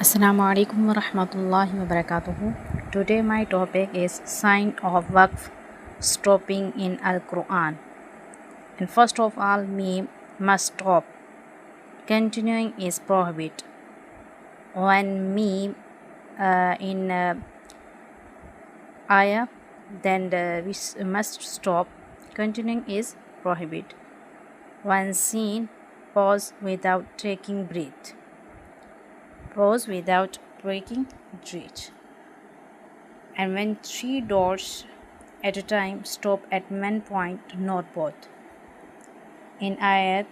Assalamu alaikum wa rahmatullahi wa barakatuhu. Today my topic is sign of waqf stopping in Al-Quran. And first of all, meme must stop. Continuing is prohibited. When meme in ayah, then we must stop. Continuing is prohibited. When seen, pause without taking breath. Pause without breaking breath. And when three doors at a time, stop at one point, not both. In ayat,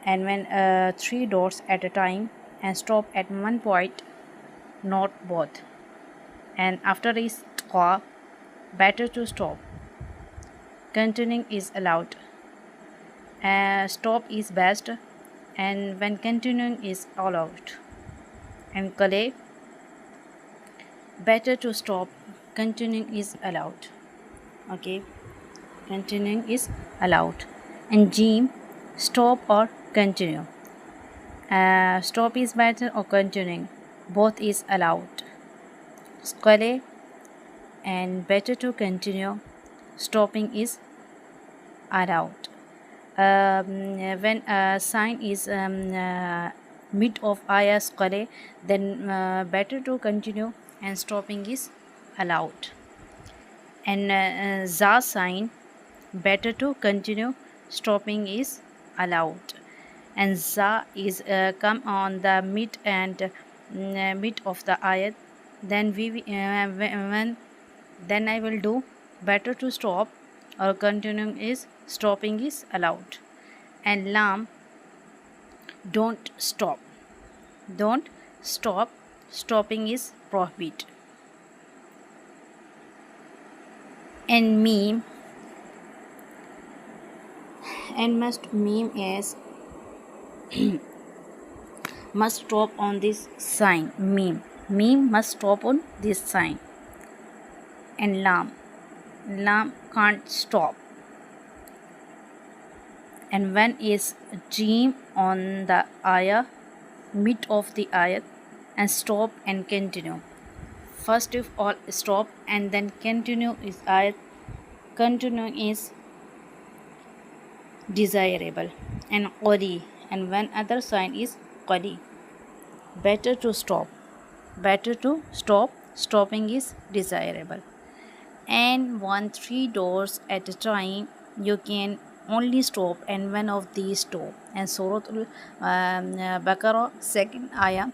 and when three doors at a time and stop at one point, not both. And after is tqa, better to stop. Continuing is allowed. Stop is best, and when continuing is allowed. And kale, better to stop. Continuing is allowed. Okay, continuing is allowed. And jim, stop or continue. Stop is better or continuing, both is allowed. Square, and better to continue, stopping is allowed. When a sign is mid of ayah square, then better to continue and stopping is allowed. And za sign, better to continue, stopping is allowed. And za is come on the mid and mid of the ayat, then then I will do better to stop or continuing is stopping is allowed. And lam, don't stop, don't stop, stopping is prohibited. And meme, and must meme is must stop on this sign. Meme must stop on this sign. And lam can't stop. And when is jim on the ayah, mid of the ayat, and stop and continue. First of all stop and then continue is ayat. Continuing is desirable. And qadi, and when other sign is qadi, better to stop, better to stop, stopping is desirable. And one three doors at a time, you can only stop and one of these stop. And Surah Al-Baqarah second ayah,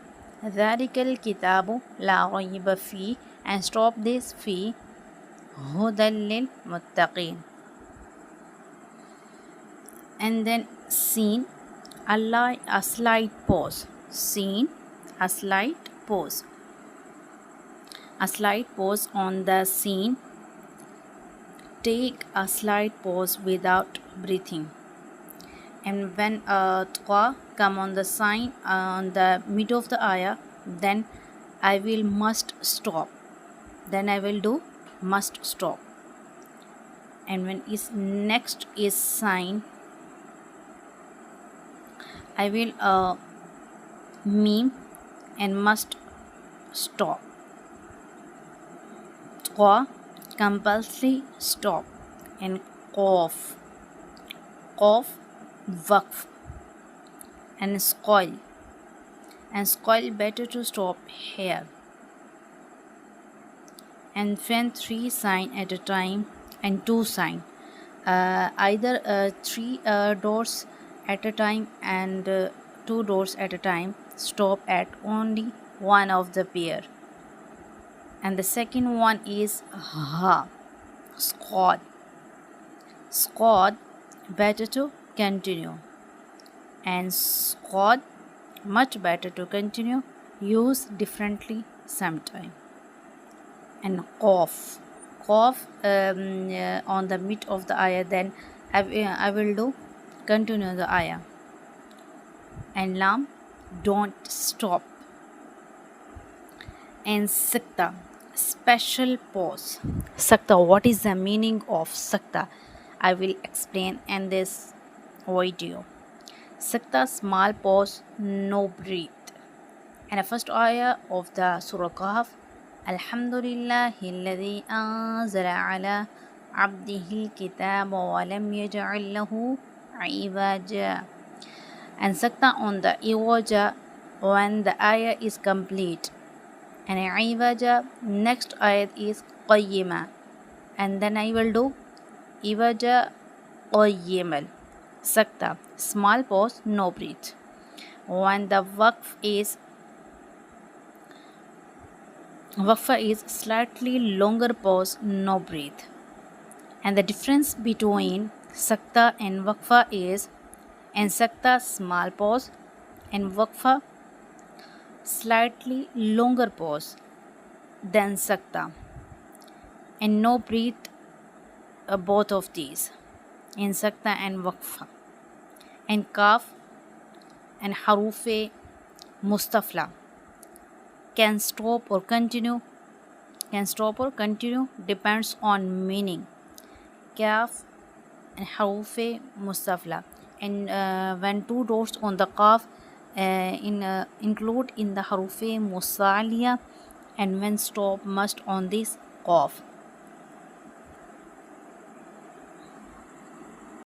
ذَلِكَ الْكِتَابُ لَا رَيْبَ فِيهِ, and stop this fi, هُدًى لِلْمُتَّقِينَ. And then seen, a slight pause. Seen, a slight pause. A slight pause on the scene. Take a slight pause without breathing. And when tqa come on the sign on the mid of the ayah, then I will must stop. Then I will do must stop. And when is next is sign, I will meme and must stop. Tqa, compulsory stop. And qaf, waqf. And squall, better to stop here. And when three sign at a time and two sign, either three doors at a time and two doors at a time, stop at only one of the pair. And the second one is ha, squad, better to continue. And squad, much better to continue, use differently sometime. And qaf, on the mid of the ayah, then I will do continue the ayah. And lam, don't stop. And sakta, special pause. Sakta, what is the meaning of sakta? I will explain in this video. Sakta, small pause, no breath. And the first ayah of the Surah Kahf, Alhamdulillahi alladhi anzala ala abdihi al-kitab wa lam yaj'al lahu iwaja. And sakta on the iwaja when the ayah is complete. And iwaja, next ayat is qayyima. And then I will do iwaja qayyimal. Sakta, small pause, no breath. When the waqfa is slightly longer pause, no breath. And the difference between sakta and waqfa is, in sakta small pause, and waqfa slightly longer pause than sakta, and no breath, both of these in sakta and waqfa. And kaf and harufe mustafla can stop or continue depends on meaning. Kaf and harufe mustafla, and when two dots on the kaf include in the harufe musaliya, and when stop must on this qaf.